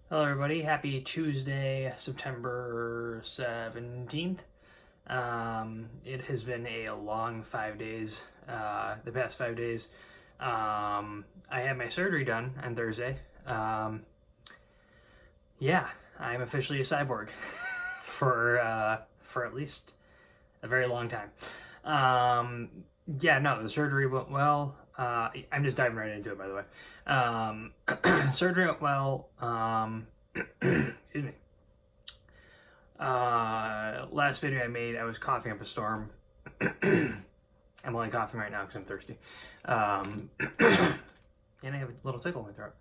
Hello, everybody. Happy Tuesday, September 17th. It has been a long 5 days, the past 5 days. I had my surgery done on Thursday. Yeah, I'm officially a cyborg for at least a very long time. Um, yeah, no, the surgery went well. I'm just diving right into it, by the way. Surgery went well. Excuse me. Last video I made, I was coughing up a storm. I'm only coughing right now because I'm thirsty. And I have a little tickle in my throat.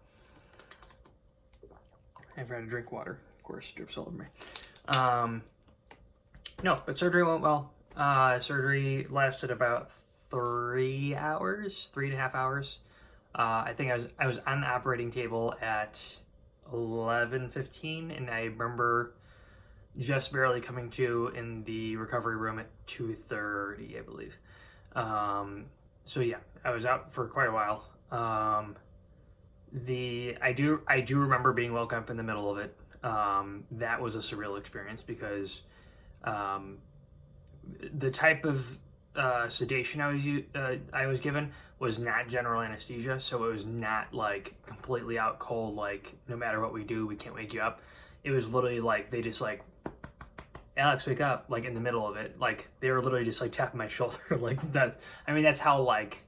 I've got to drink water. Of course, drips all over me. No, but surgery went well. Surgery lasted about 3 hours, 3.5 hours. I think I was on the operating table at 11:15, and I remember just barely coming to in the recovery room at 2:30, I believe. So yeah, I was out for quite a while. I do remember being woken up in the middle of it. That was a surreal experience because um, the type of sedation I was given was not general anesthesia, so it was not like completely out cold. Like no matter what we do, we can't wake you up. It was literally like they just like Alex, wake up, like in the middle of it. Like they were literally just like tapping my shoulder. Like that's how like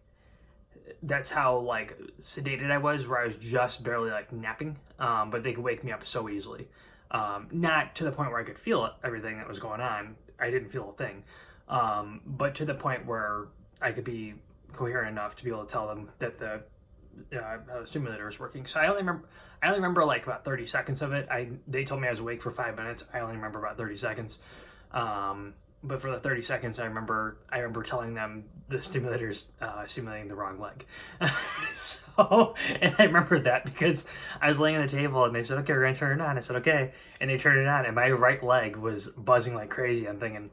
sedated I was, where I was just barely like napping. But they could wake me up so easily. Not to the point where I could feel everything that was going on. I didn't feel a thing. But to the point where I could be coherent enough to be able to tell them that the stimulator was working. So I only remember like about 30 seconds of it. They told me I was awake for 5 minutes. I only remember about 30 seconds. But for the 30 seconds, I remember telling them the stimulator's stimulating the wrong leg. And I remember that because I was laying on the table and they said, "Okay, we're gonna turn it on." I said, "Okay," and they turned it on, and my right leg was buzzing like crazy. I'm thinking,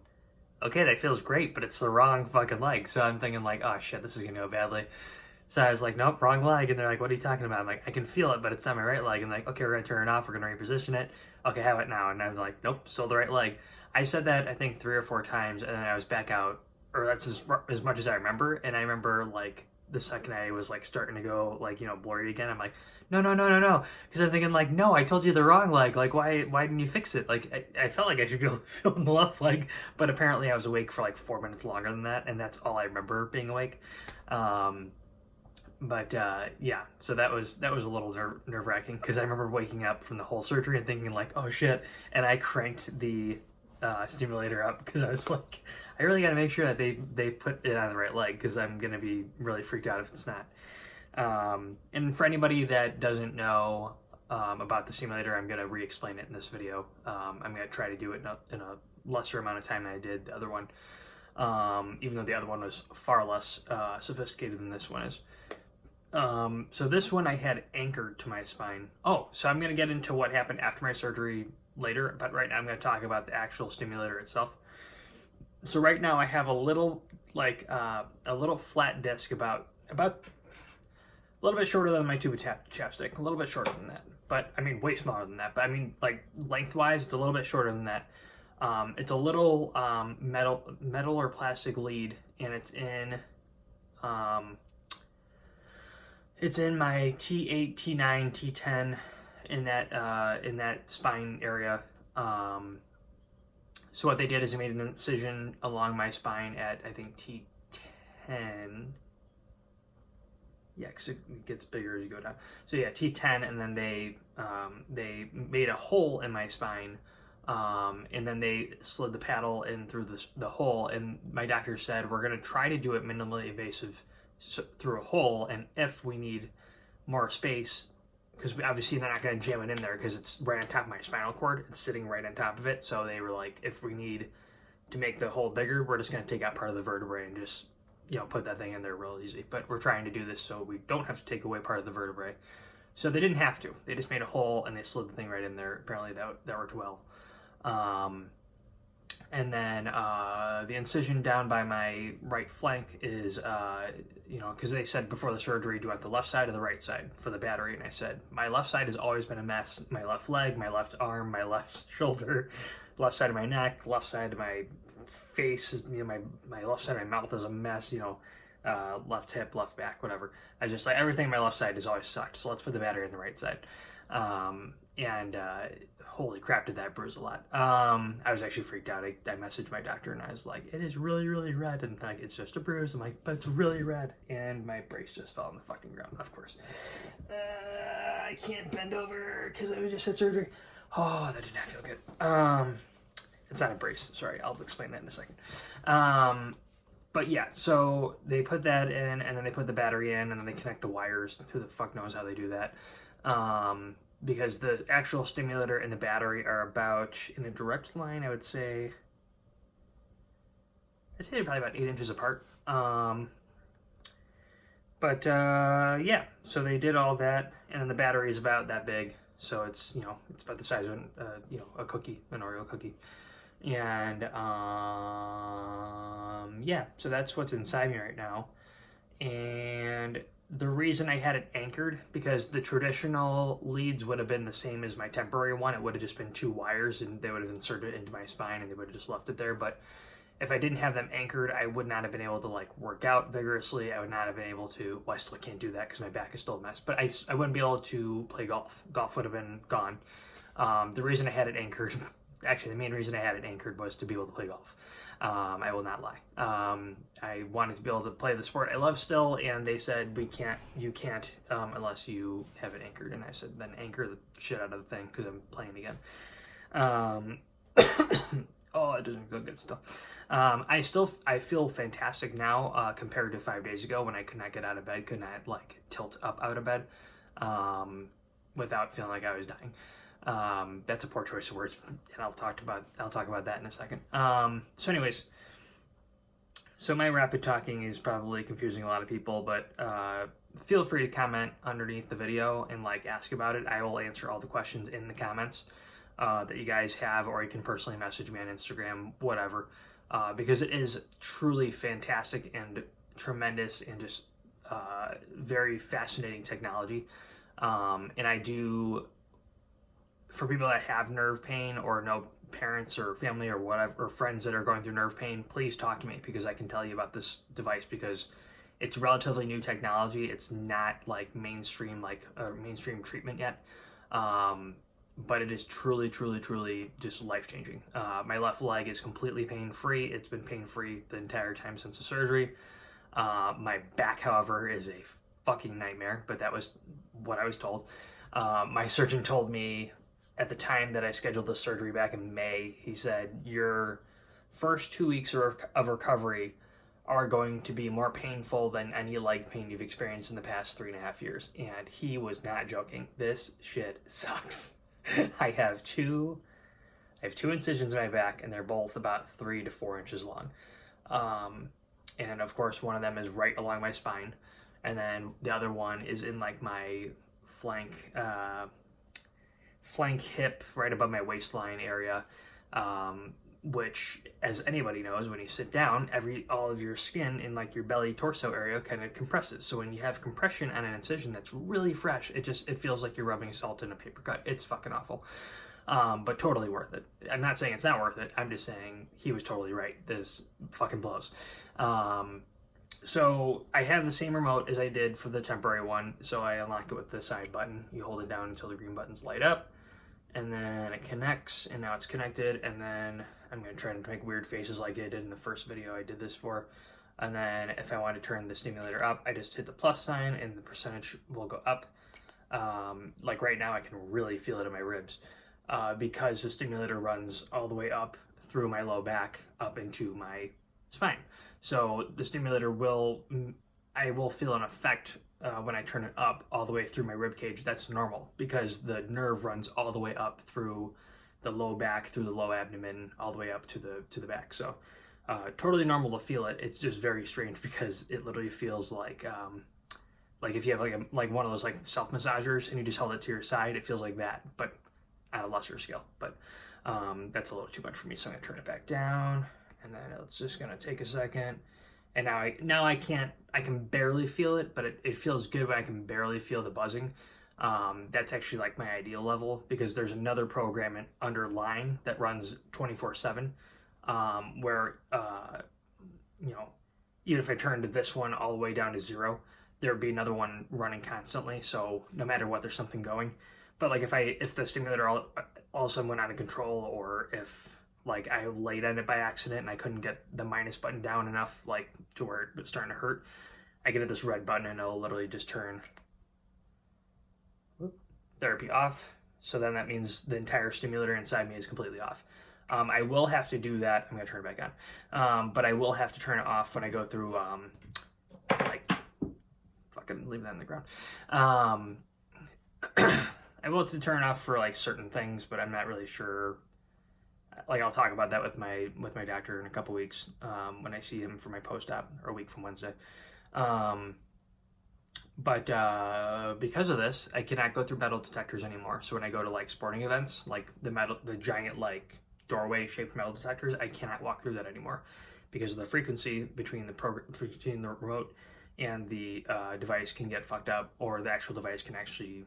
okay, that feels great, but it's the wrong fucking leg. So I'm thinking like, oh shit, this is gonna go badly. So I was like, nope, wrong leg. And they're like, what are you talking about? I'm like, I can feel it, but it's not my right leg. And like, okay, we're gonna turn it off. We're gonna reposition it. Okay, have it now. And I'm like, nope, still the right leg. I said that I think 3 or 4 times, and then I was back out, or that's as much as I remember. And I remember like the second I was like starting to go like blurry again. I'm like, no, no, no, no, no, because I'm thinking like, no, I told you the wrong leg. Like, why didn't you fix it? Like, I felt like I should be able to feel the left leg, but apparently I was awake for like 4 minutes longer than that, and that's all I remember being awake. But yeah, so that was a little nerve wracking because I remember waking up from the whole surgery and thinking like, oh shit, and I cranked the stimulator up because I was like, I really got to make sure that they put it on the right leg because I'm gonna be really freaked out if it's not. And for anybody that doesn't know about the stimulator, I'm gonna re-explain it in this video. I'm gonna try to do it in a lesser amount of time than I did the other one, even though the other one was far less sophisticated than this one is. So this one I had anchored to my spine. Oh, so I'm going to get into what happened after my surgery later, but right now I'm going to talk about the actual stimulator itself. So right now I have a little flat disc about a little bit shorter than my tube of chapstick, a little bit shorter than that, but I mean way smaller than that. But I mean like lengthwise, it's a little bit shorter than that. It's a little metal or plastic lead, and it's in my T8, T9, T10 in that spine area. So what they did is they made an incision along my spine at I think T10. Yeah, because it gets bigger as you go down. So yeah, T10, and then they made a hole in my spine, and then they slid the paddle in through the hole. And my doctor said we're gonna try to do it minimally invasive through a hole, and if we need more space, because obviously they're not going to jam it in there because it's right on top of my spinal cord, it's sitting right on top of it. So they were like, if we need to make the hole bigger, we're just going to take out part of the vertebrae and just put that thing in there real easy. But we're trying to do this so we don't have to take away part of the vertebrae. So they didn't have to. They just made a hole and they slid the thing right in there. Apparently that worked well. And then the incision down by my right flank is, because they said before the surgery, do you want the left side or the right side for the battery? And I said, my left side has always been a mess. My left leg, my left arm, my left shoulder, left side of my neck, left side of my face, my left side of my mouth is a mess, left hip, left back, whatever. I just like everything on my left side has always sucked. So let's put the battery on the right side. And holy crap, did that bruise a lot. I was actually freaked out. I messaged my doctor and I was like, it is really, really red. And like, it's just a bruise. I'm like, but it's really red. And my brace just fell on the fucking ground, of course. I can't bend over because I just had surgery. Oh, that did not feel good. It's not a brace. Sorry, I'll explain that in a second. But yeah, so they put that in, and then they put the battery in, and then they connect the wires. Who the fuck knows how they do that? Because the actual stimulator and the battery are about, in a direct line, I'd say they're probably about 8 inches apart. Yeah, so they did all that, and then the battery is about that big. So it's, it's about the size of a cookie, an Oreo cookie. And yeah, so that's what's inside me right now. And the reason I had it anchored, because the traditional leads would have been the same as my temporary one. It would have just been 2 wires, and they would have inserted it into my spine, and they would have just left it there. But if I didn't have them anchored, I would not have been able to like work out vigorously. I would not have been able to, well, I still can't do that because my back is still a mess, but I wouldn't be able to play golf. Golf would have been gone. The reason I had it anchored, actually the main reason I had it anchored was to be able to play golf. I will not lie. I wanted to be able to play the sport I love still, and they said, you can't unless you have it anchored. And I said, then anchor the shit out of the thing because I'm playing again. Oh, it doesn't feel good still. I feel fantastic now compared to 5 days ago when I could not get out of bed, could not like tilt up out of bed without feeling like I was dying. That's a poor choice of words, and I'll talk about that in a second. So anyways, so my rapid talking is probably confusing a lot of people, but feel free to comment underneath the video and like ask about it. I will answer all the questions in the comments that you guys have, or you can personally message me on Instagram, whatever, because it is truly fantastic and tremendous and just very fascinating technology. And I do, for people that have nerve pain or know parents or family or whatever, or friends that are going through nerve pain, please talk to me because I can tell you about this device, because it's relatively new technology. It's not like mainstream treatment yet. But it is truly, truly, truly just life-changing. My left leg is completely pain-free. It's been pain-free the entire time since the surgery. My back, however, is a fucking nightmare, but that was what I was told. My surgeon told me at the time that I scheduled the surgery back in May, he said, your first 2 weeks of recovery are going to be more painful than any leg pain you've experienced in the past 3.5 years. And he was not joking. This shit sucks. I have two incisions in my back, and they're both about 3 to 4 inches long. And of course, one of them is right along my spine, and then the other one is in like my flank hip, right above my waistline area. Which, as anybody knows, when you sit down, all of your skin in like your belly torso area kind of compresses. So when you have compression on an incision that's really fresh, it feels like you're rubbing salt in a paper cut. It's fucking awful, but totally worth it. I'm not saying it's not worth it. I'm just saying he was totally right. This fucking blows. So I have the same remote as I did for the temporary one. So I unlock it with the side button. You hold it down until the green buttons light up, and then it connects, and now it's connected. And then I'm going to try to make weird faces like I did in the first video I did this for. And then if I want to turn the stimulator up, I just hit the plus sign and the percentage will go up. Like right now I can really feel it in my ribs because the stimulator runs all the way up through my low back up into my spine. So the stimulator I will feel an effect when I turn it up all the way through my rib cage. That's normal because the nerve runs all the way up through the low back, through the low abdomen, all the way up to the back. So totally normal to feel it. It's just very strange because it literally feels like if you have like one of those like self massagers and you just held it to your side, it feels like that, but at a lesser scale. But That's a little too much for me, so I'm gonna turn it back down, and then it's just gonna take a second. And now I can barely feel it, but it feels good when I can barely feel the buzzing. That's actually like my ideal level, because there's another program under Line that runs 24/7, where you know, even if I turned this one all the way down to 0, there'd be another one running constantly. So no matter what, there's something going. But like if the stimulator all of a sudden went out of control, or if like I laid on it by accident and I couldn't get the minus button down enough, like to where it was starting to hurt, I get this red button and it'll literally just turn therapy off. So then that means the entire stimulator inside me is completely off. I will have to do that. I'm gonna turn it back on, but I will have to turn it off when I go through like fucking leave that in the ground. I will have to turn it off for like certain things, but I'm not really sure. Like I'll talk about that with my doctor in a couple weeks, when I see him for my post-op, or a week from Wednesday. But because of this, I cannot go through metal detectors anymore. So when I go to like sporting events, like the giant like doorway shaped metal detectors, I cannot walk through that anymore, because of the frequency between between the remote and the device can get fucked up, or the actual device can actually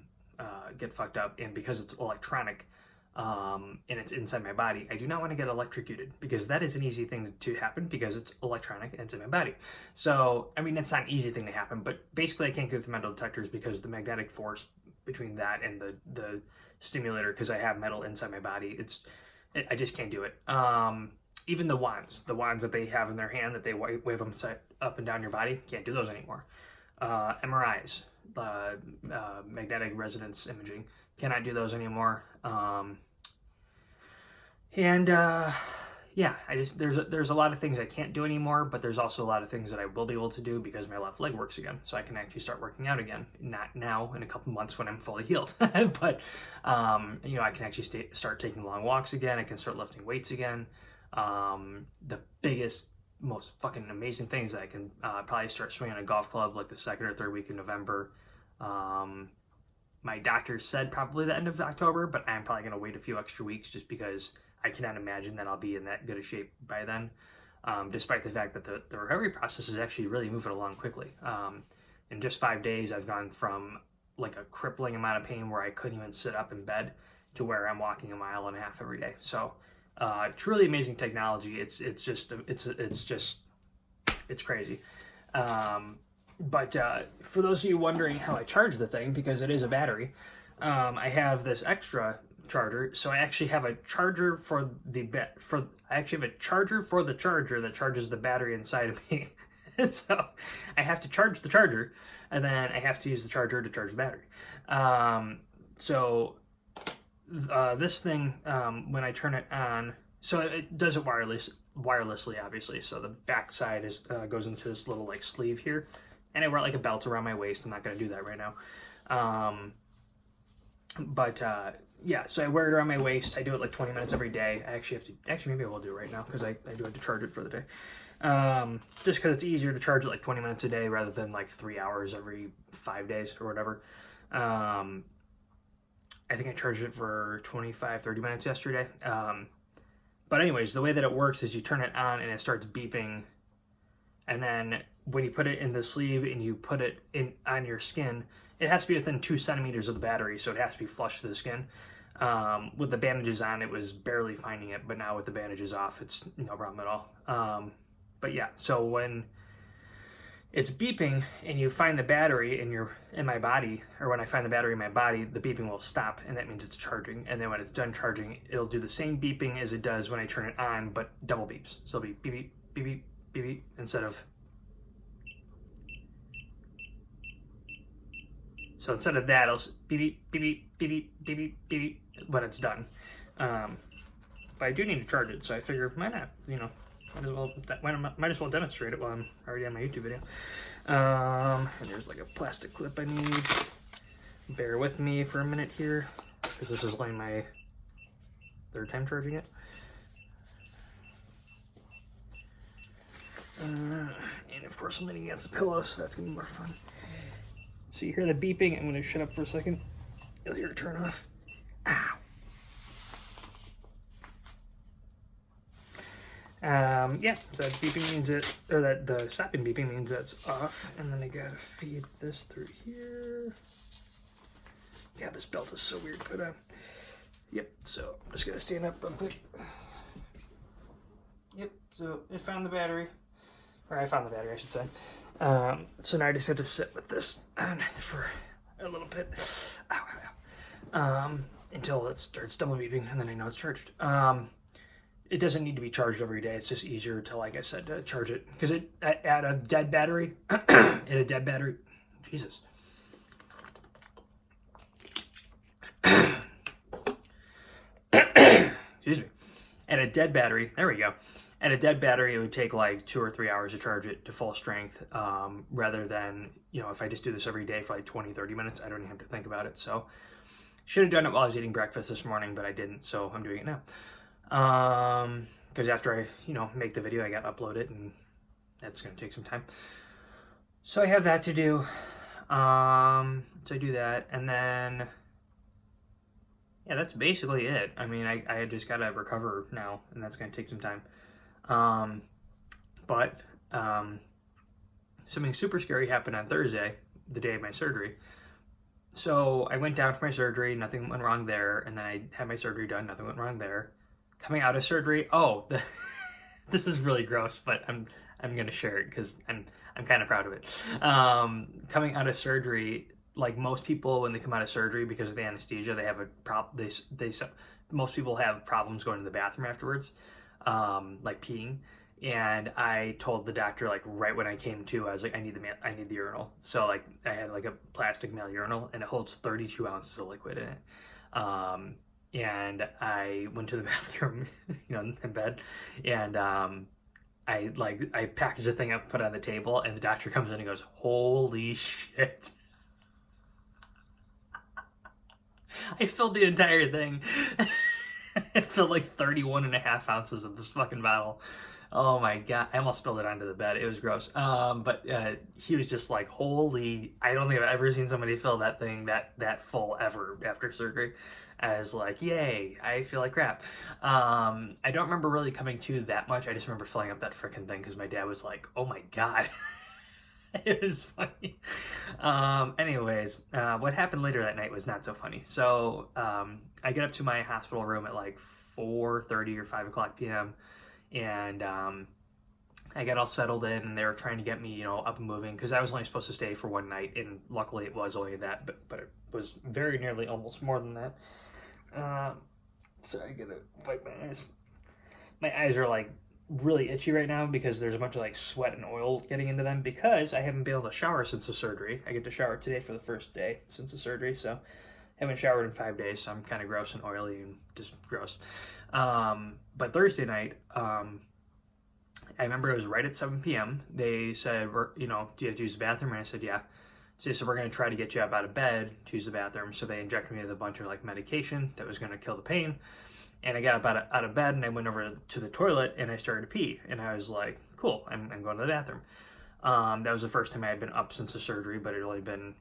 get fucked up. And because it's electronic, and it's inside my body, I do not want to get electrocuted, because that is an easy thing to happen, because it's electronic and it's in my body. So, I mean, it's not an easy thing to happen, but basically I can't go through metal detectors because the magnetic force between that and the stimulator, because I have metal inside my body, I just can't do it. Even the wands that they have in their hand, that they wave them up and down your body, can't do those anymore. MRIs, magnetic resonance imaging, cannot do those anymore. Yeah, there's a lot of things I can't do anymore, but there's also a lot of things that I will be able to do, because my left leg works again, so I can actually start working out again. Not now, in a couple months when I'm fully healed, but you know, I can actually start taking long walks again. I can start lifting weights again. The biggest, most fucking amazing things that I can probably start swinging a golf club like the second or third week in November. My doctor said probably the end of October, but I'm probably going to wait a few extra weeks, just because I cannot imagine that I'll be in that good a shape by then, despite the fact that the recovery process is actually really moving along quickly. In just 5 days, I've gone from like a crippling amount of pain where I couldn't even sit up in bed to where I'm walking 1.5 miles every day. So truly amazing technology. It's crazy. But for those of you wondering how I charge the thing, because it is a battery, I have this extra charger. So I actually have a charger for the charger that charges the battery inside of me. So I have to charge the charger, and then I have to use the charger to charge the battery. This thing, when I turn it on, so it does it wirelessly, obviously. So the back side goes into this little like sleeve here, and I wear like a belt around my waist. I'm not going to do that right now. Yeah, so I wear it around my waist. I do it like 20 minutes every day. I actually maybe I will do it right now, because I do have to charge it for the day. Just because it's easier to charge it like 20 minutes a day rather than like 3 hours every 5 days or whatever. I think I charged it for 25-30 minutes yesterday. But anyways, the way that it works is you turn it on and it starts beeping, and then when you put it in the sleeve and you put it on your skin, it has to be within 2 centimeters of the battery, so it has to be flush to the skin. With the bandages on, it was barely finding it, but now with the bandages off, it's no problem at all. But yeah, so when it's beeping and you find the battery in my body, or when I find the battery in my body, the beeping will stop, and that means it's charging. And then when it's done charging, it'll do the same beeping as it does when I turn it on, but double beeps. So it'll be beep, beep, beep, beep, beep, beep, instead of... So instead of that, it'll beep, beep, beep, beep, beep, beep, beep, beep, when it's done. But I do need to charge it, so I figure, why not? You know, might as well demonstrate it while I'm already on my YouTube video. And there's like a plastic clip I need. Bear with me for a minute here, because this is only my 3rd time charging it. And of course I'm leaning against the pillow, so that's gonna be more fun. So you hear the beeping. I'm gonna shut up for a second. You'll hear it turn off. Ow. Yeah, so that beeping means that the stopping beeping means that's off, and then I gotta feed this through here. Yeah, this belt is so weird to put on. Yep, so I'm just gonna stand up real quick. Yep, so it found the battery, or I found the battery, I should say. So now I just have to sit with this on for a little bit, until it starts double beeping, and then I know it's charged. It doesn't need to be charged every day. It's just easier to, like I said, to charge it because at a dead battery, Jesus. Excuse me. At a dead battery, there we go. At a dead battery, it would take like 2 or 3 hours to charge it to full strength, rather than, if I just do this every day for like 20, 30 minutes, I don't even have to think about it. So should have done it while I was eating breakfast this morning, but I didn't, so I'm doing it now. Because after I, make the video, I got to upload it, and that's going to take some time. So I have that to do. So I do that, and then, yeah, that's basically it. I mean, I just got to recover now, and that's going to take some time. But something super scary happened on Thursday, the day of my surgery. So I went down for my surgery, nothing went wrong there, and then I had my surgery done, nothing went wrong there. Coming out of surgery, this is really gross, but I'm gonna share it because I'm kind of proud of it. Coming out of surgery, like most people when they come out of surgery because of the anesthesia, they have a most people have problems going to the bathroom afterwards, like peeing. And I told the doctor, like, right when I came to, I was like, I need the urinal. So like I had like a plastic male urinal, and it holds 32 ounces of liquid in it. And I went to the bathroom, in bed, and I packaged the thing up, put it on the table, and the doctor comes in and goes, "Holy shit." I filled the entire thing. I filled like 31.5 ounces of this fucking bottle. Oh my god, I almost spilled it onto the bed. It was gross. But he was just like, holy, I don't think I've ever seen somebody fill that thing that full ever after surgery. I was like, yay, I feel like crap. I don't remember really coming to that much. I just remember filling up that freaking thing because my dad was like, oh my god. It was funny. Anyways, what happened later that night was not so funny. So I get up to my hospital room at like 4:30 or 5 o'clock p.m. and I got all settled in, and they were trying to get me, up and moving because I was only supposed to stay for one night, and luckily it was only that, but it was very nearly almost more than that. So I gotta wipe my eyes. My eyes are like really itchy right now because there's a bunch of like sweat and oil getting into them because I haven't been able to shower since the surgery. I get to shower today for the first day since the surgery, so I haven't showered in 5 days, so I'm kind of gross and oily and just gross. But Thursday night, I remember it was right at 7 p.m. They said, do you have to use the bathroom? And I said, yeah. So they said, we're going to try to get you up out of bed to use the bathroom. So they injected me with a bunch of like medication that was going to kill the pain. And I got up out of bed, and I went over to the toilet, and I started to pee. And I was like, cool, I'm going to the bathroom. That was the first time I had been up since the surgery, but it had only been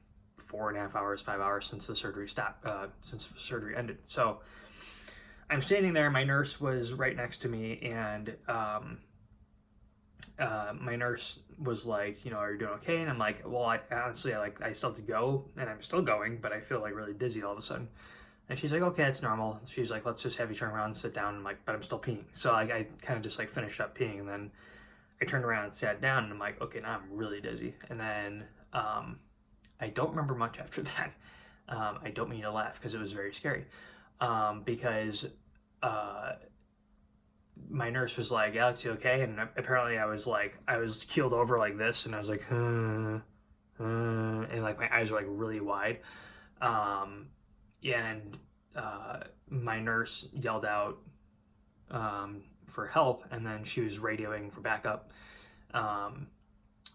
4.5 hours, 5 hours since the surgery stopped, since the surgery ended. So I'm standing there, my nurse was right next to me, and my nurse was like, are you doing okay? And I'm like, well, I honestly, I still have to go, and I'm still going, but I feel like really dizzy all of a sudden. And she's like, okay, it's normal. She's like, let's just have you turn around and sit down. I'm like, but I'm still peeing. So I kind of just like finished up peeing, and then I turned around and sat down, and I'm like, okay, now I'm really dizzy. And then I don't remember much after that. I don't mean to laugh because it was very scary. Because my nurse was like, Alex, you okay? And apparently I was keeled over like this, and I was like, and like my eyes were like really wide. And my nurse yelled out for help, and then she was radioing for backup. And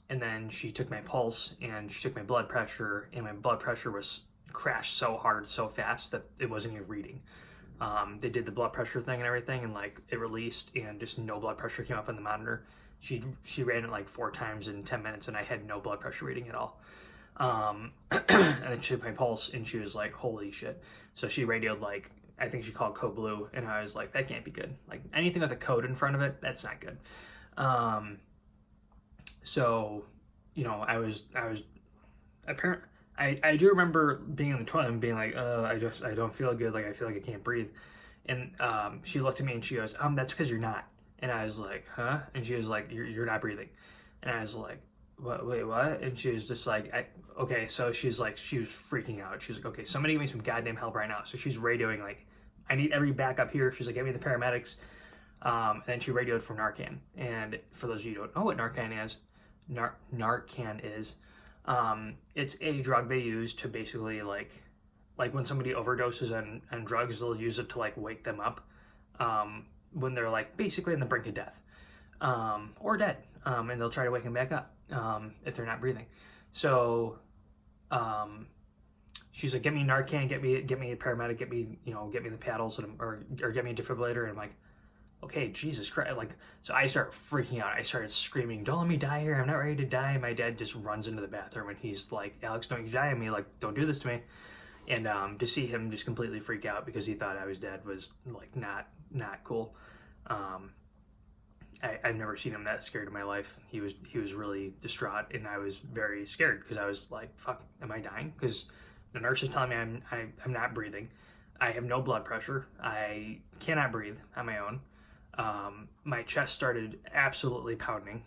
then she took my pulse, and she took my blood pressure, and my blood pressure was crashed so hard, so fast that it wasn't even reading. They did the blood pressure thing and everything, and like it released, and just no blood pressure came up on the monitor. She ran it like 4 times in 10 minutes, and I had no blood pressure reading at all. And then she took my pulse, and she was like, holy shit. So she radioed like, I think she called code blue, and I was like, that can't be good. Like anything with a code in front of it, that's not good. So, you know, I do remember being in the toilet and being like, I don't feel good. Like I feel like I can't breathe. And she looked at me and she goes, that's because you're not. And I was like, huh? And she was like, you're not breathing. And I was like, what? Wait, what? And she was just like, okay. So she's like, she was freaking out. She's like, okay, somebody give me some goddamn help right now. So she's radioing like, I need every backup here. She's like, get me the paramedics. And then she radioed for Narcan. And for those of you who don't know what Narcan is, Narcan is, it's a drug they use to basically like when somebody overdoses on drugs, they'll use it to like wake them up when they're like basically on the brink of death or dead, and they'll try to wake them back up if they're not breathing. So she's like, get me Narcan, get me a paramedic, get me the paddles, or get me a defibrillator. And I'm like, okay, Jesus Christ. Like, so I start freaking out. I started screaming, don't let me die here. I'm not ready to die. My dad just runs into the bathroom and he's like, Alex, don't you die on me. Like, don't do this to me. And to see him just completely freak out because he thought I was dead was like not cool. I've never seen him that scared in my life. He was really distraught, and I was very scared because I was like, fuck, am I dying? Because the nurse is telling me I'm not breathing. I have no blood pressure. I cannot breathe on my own. My chest started absolutely pounding,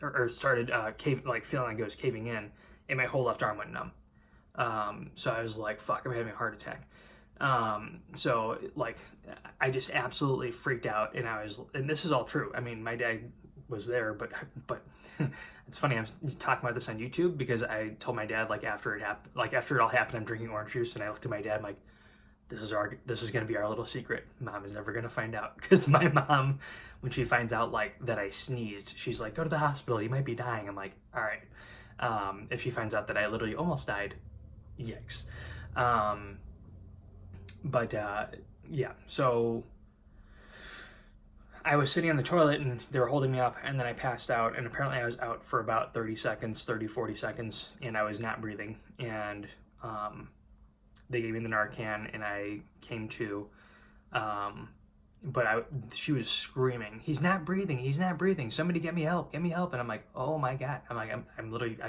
or started feeling like it was caving in, and my whole left arm went numb. So I was like, fuck, I'm having a heart attack. So like, I just absolutely freaked out, and this is all true. I mean, my dad was there, but it's funny, I'm talking about this on YouTube because I told my dad, like, after it all happened, I'm drinking orange juice, and I looked at my dad, I'm like, this is going to be our little secret. Mom is never going to find out. Because my mom, when she finds out like that I sneezed, she's like, go to the hospital, you might be dying. I'm like, all right. If she finds out that I literally almost died, yikes. Yeah, so I was sitting on the toilet and they were holding me up, and then I passed out, and apparently I was out for about 40 seconds, and I was not breathing. And they gave me the Narcan, and I came to, but she was screaming, he's not breathing, somebody get me help, and I'm like, oh my God, I'm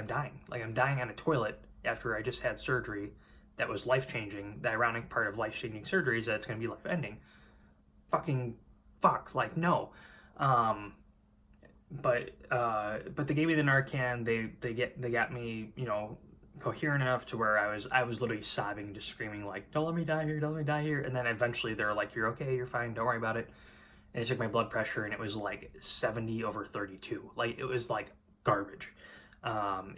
dying, like I'm dying on a toilet after I just had surgery that was life-changing. The ironic part of life-changing surgery is that it's going to be life-ending. Fucking fuck, like, no. But they gave me the Narcan, they got me, coherent enough to where I was literally sobbing, just screaming like, don't let me die here. And then eventually they're like, you're okay, you're fine, don't worry about it. And they took my blood pressure, and it was like 70/32. Like, it was like garbage.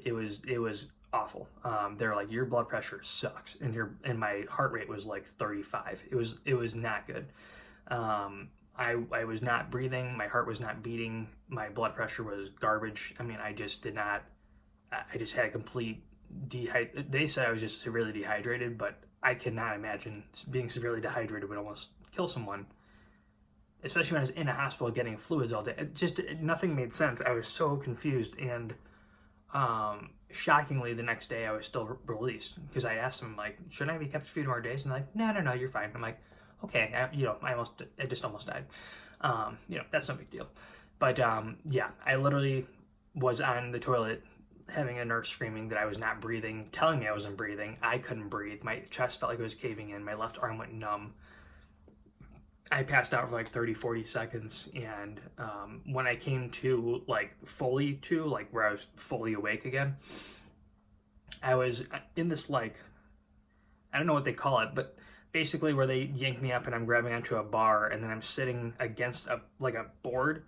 It was awful. They're like, your blood pressure sucks, and my heart rate was like 35. It was not good. I was not breathing, my heart was not beating, my blood pressure was garbage. I mean, I just had a complete they said I was just severely dehydrated, but I cannot imagine being severely dehydrated would almost kill someone, especially when I was in a hospital getting fluids all day. Nothing made sense. I was so confused, and shockingly, the next day I was still released because I asked them, like, shouldn't I be kept a few more days? And they're like, no, you're fine. I'm like, okay, I just almost died. That's no big deal. But yeah, I literally was on the toilet having a nurse screaming that I was not breathing, telling me I wasn't breathing. I couldn't breathe. My chest felt like it was caving in. My left arm went numb. I passed out for like 30-40 seconds, and when I came to, like, fully to, like, where I was fully awake again, I was in this, like, I don't know what they call it, but basically where they yank me up and I'm grabbing onto a bar, and then I'm sitting against a board.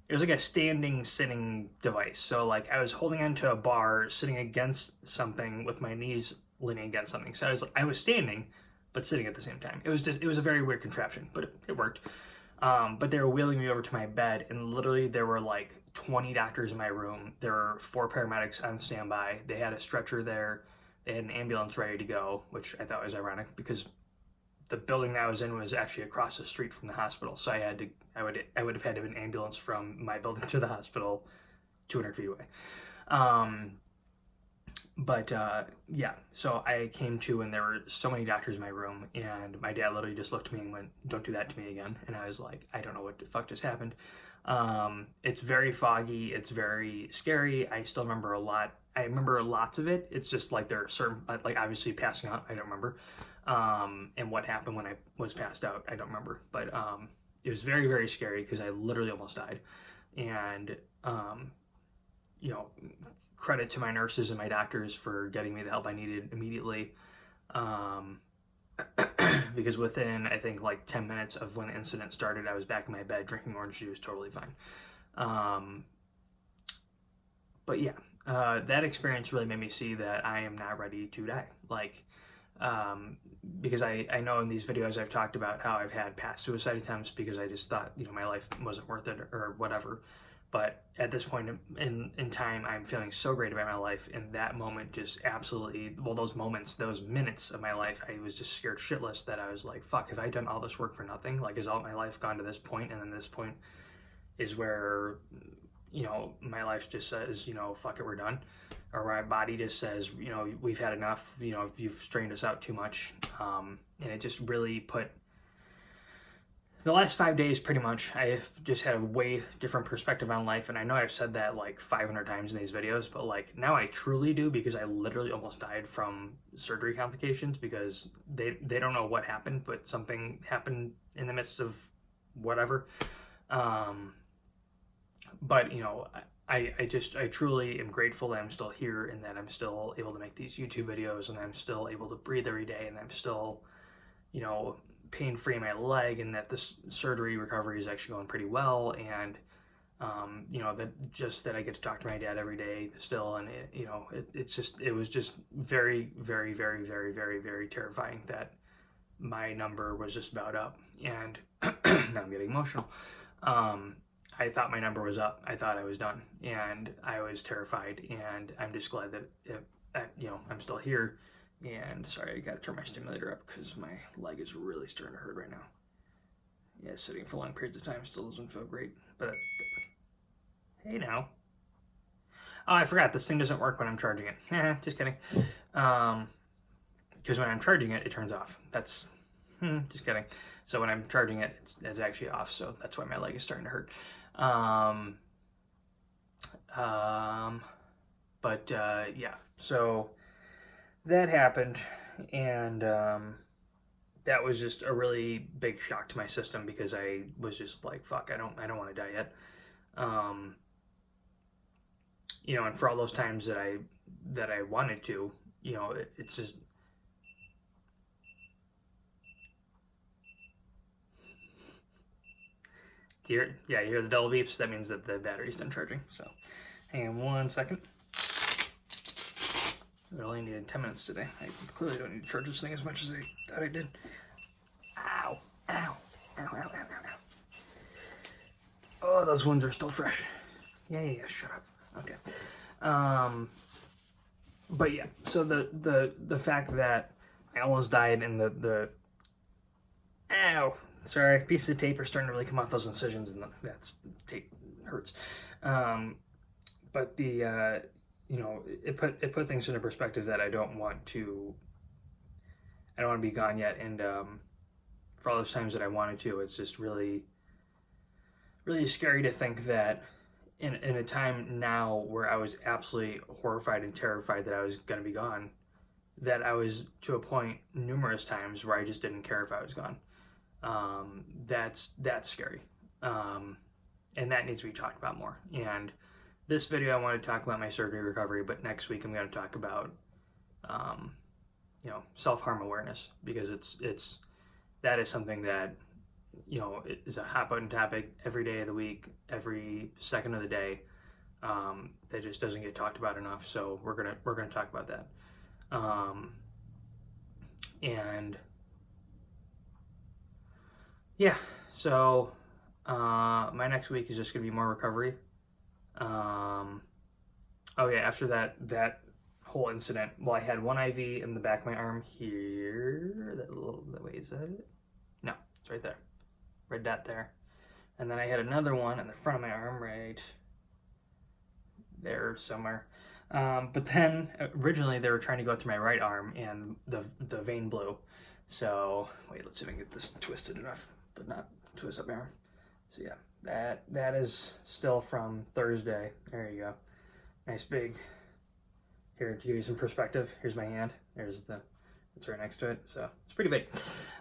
It was like a standing sitting device. So like I was holding onto a bar, sitting against something with my knees leaning against something. So I was standing, but sitting at the same time. It was a very weird contraption, but it worked. But they were wheeling me over to my bed, and literally there were like 20 doctors in my room. There were 4 paramedics on standby. They had a stretcher there. They had an ambulance ready to go, which I thought was ironic because the building that I was in was actually across the street from the hospital. So I would have had to have an ambulance from my building to the hospital 200 feet away. But yeah, so I came to, and there were so many doctors in my room, and my dad literally just looked at me and went, "Don't do that to me again." And I was like, I don't know what the fuck just happened. It's very foggy, it's very scary. I still remember a lot. I remember lots of it. It's just like there are certain, like obviously passing out, I don't remember. And what happened when I was passed out, I don't remember. But it was very, very scary because I literally almost died. And you know, credit to my nurses and my doctors for getting me the help I needed immediately. Um, because within, I think, like 10 minutes of when the incident started, I was back in my bed drinking orange juice, totally fine. But yeah, that experience really made me see that I am not ready to die. Like, because I know in these videos I've talked about how I've had past suicide attempts because I just thought, my life wasn't worth it or whatever. But at this point in time, I'm feeling so great about my life. And that moment just absolutely, well, those moments, those minutes of my life, I was just scared shitless that I was like, fuck, have I done all this work for nothing? Like, is all my life gone to this point? And then this point is where, my life just says, fuck it, we're done. Or my body just says, we've had enough, you've strained us out too much. And it just really put, the last 5 days, pretty much, I've just had a way different perspective on life. And I know I've said that like 500 times in these videos, but like now I truly do, because I literally almost died from surgery complications because they don't know what happened, but something happened in the midst of whatever. But I truly am grateful that I'm still here and that I'm still able to make these YouTube videos and I'm still able to breathe every day and I'm still, pain-free in my leg, and that this surgery recovery is actually going pretty well. And that I get to talk to my dad every day still, and it was just very, very, very, very, very, very terrifying that my number was just about up. And now I'm getting emotional. I thought my number was up. I thought I was done, and I was terrified. And I'm just glad that I'm still here. And sorry, I gotta turn my stimulator up because my leg is really starting to hurt right now. Yeah, sitting for long periods of time still doesn't feel great. But hey now. Oh, I forgot, this thing doesn't work when I'm charging it. Just kidding. Because when I'm charging it, it turns off. That's just kidding. So when I'm charging it, it's actually off. So that's why my leg is starting to hurt. Yeah. So that happened, and that was just a really big shock to my system because I was just like, fuck, I don't want to die yet. And for all those times that I wanted to, it's just, you hear the double beeps. That means that the battery's done charging. So hang on 1 second. I only needed 10 minutes today. I clearly don't need to charge this thing as much as I thought I did. Ow, ow, ow, ow, ow, ow, ow. Oh, those wounds are still fresh. Yeah, shut up. Okay. But yeah, so the fact that I almost died and the ow, sorry, pieces of tape are starting to really come off those incisions, and that's tape hurts. But the it put things into perspective that I don't want to be gone yet. And for all those times that I wanted to, it's just really, really scary to think that in a time now where I was absolutely horrified and terrified that I was going to be gone, that I was to a point numerous times where I just didn't care if I was gone. That's scary. And that needs to be talked about more. And this video, I want to talk about my surgery recovery, but next week I'm going to talk about, self-harm awareness, because that is something that, it is a hot button topic every day of the week, every second of the day, that just doesn't get talked about enough. So we're gonna talk about that. And yeah, so my next week is just gonna be more recovery. After that whole incident, well, I had one IV in the back of my arm here. Wait, is that it? No, it's right there. Red dot there. And then I had another one in the front of my arm right there somewhere. But then originally they were trying to go through my right arm, and the vein blew. So wait, let's see if I can get this twisted enough, but not twist up my arm. So yeah, that is still from Thursday. There you go. Nice big. Here, to give you some perspective, here's my hand. There's it's right next to it, so it's pretty big.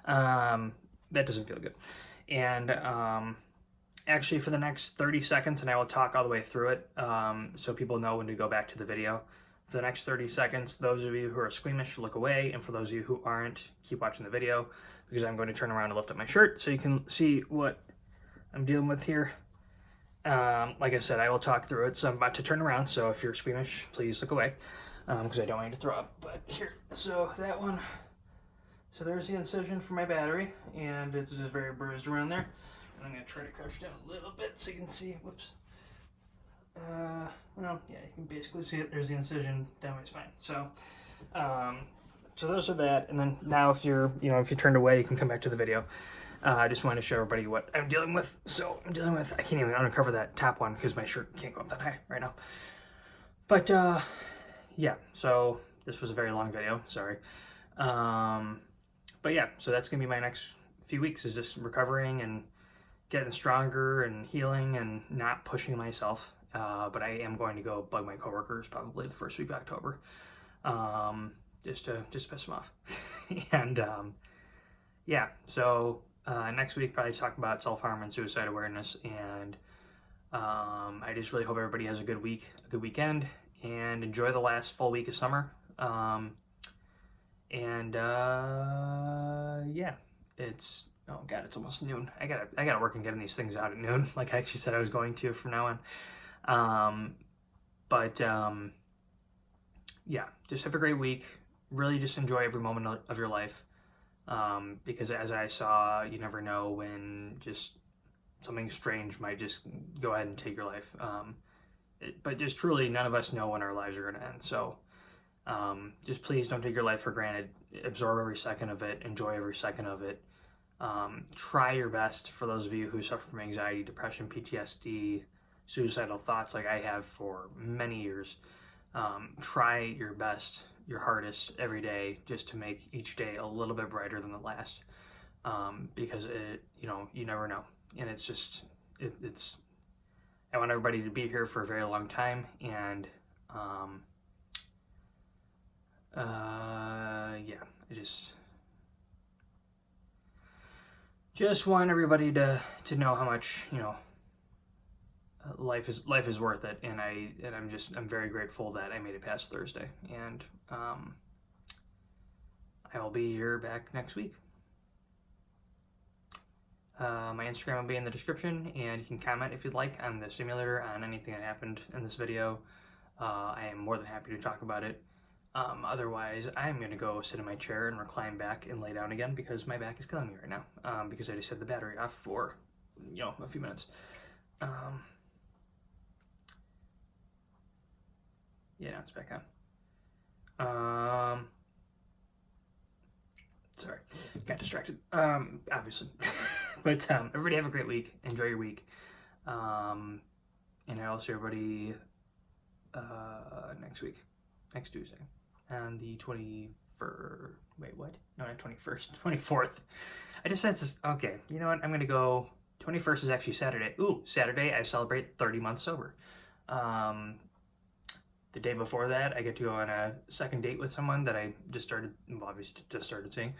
That doesn't feel good. And actually, for the next 30 seconds, and I will talk all the way through it, so people know when to go back to the video. For the next 30 seconds, those of you who are squeamish, look away, and for those of you who aren't, keep watching the video, because I'm going to turn around and lift up my shirt so you can see what I'm dealing with here. Like I said, I will talk through it, so I'm about to turn around, so if you're squeamish, please look away, because I don't want you to throw up. But here, so that one, so there's the incision for my battery, and it's just very bruised around there. And I'm going to try to crouch down a little bit so you can see, whoops. Well, yeah, you can basically see it. There's the incision down my spine. So, so those are that. And then now if you're, if you turned away, you can come back to the video. I just wanted to show everybody what I'm dealing with. So I'm dealing with, I can't even uncover that top one because my shirt can't go up that high right now. But, yeah, so this was a very long video, sorry. But yeah, so that's going to be my next few weeks, is just recovering and getting stronger and healing and not pushing myself. But I am going to go bug my coworkers probably the first week of October, just to piss them off. And yeah, so next week probably talk about self-harm and suicide awareness. And I just really hope everybody has a good week, a good weekend, and enjoy the last full week of summer. Yeah, it's, oh god, it's almost noon. I gotta work on getting these things out at noon, like I actually said I was going to from now on. Yeah, just have a great week. Really just enjoy every moment of your life. Because as I saw, you never know when just something strange might just go ahead and take your life. But just truly, none of us know when our lives are going to end. So just please don't take your life for granted. Absorb every second of it. Enjoy every second of it. Try your best, for those of you who suffer from anxiety, depression, PTSD, suicidal thoughts like I have for many years. Try your best, your hardest every day, just to make each day a little bit brighter than the last. Because you never know. And it's just, I want everybody to be here for a very long time. And yeah, I just want everybody to know how much, life is worth it. And I'm very grateful that I made it past Thursday. And I will be here back next week. My Instagram will be in the description, and you can comment if you'd like on the simulator, on anything that happened in this video. I am more than happy to talk about it. Otherwise, I'm going to go sit in my chair and recline back and lay down again, because my back is killing me right now, because I just had the battery off for, a few minutes. Yeah, now it's back on. Sorry, got distracted, obviously. But everybody have a great week. Enjoy your week. And I'll see everybody next week, next Tuesday, on the 21st. Wait, what? No, not 21st, 24th. I just said this. Okay, you know what? I'm gonna go. 21st is actually Saturday. Ooh, Saturday I celebrate 30 months sober. The day before that, I get to go on a second date with someone that I just started seeing.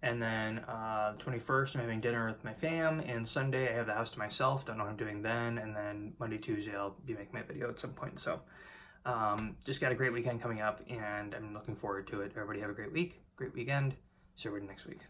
And then the 21st, I'm having dinner with my fam, and Sunday I have the house to myself. Don't know what I'm doing then. And then Monday, Tuesday, I'll be making my video at some point. So just got a great weekend coming up, and I'm looking forward to it. Everybody have a great week, great weekend. See everybody next week.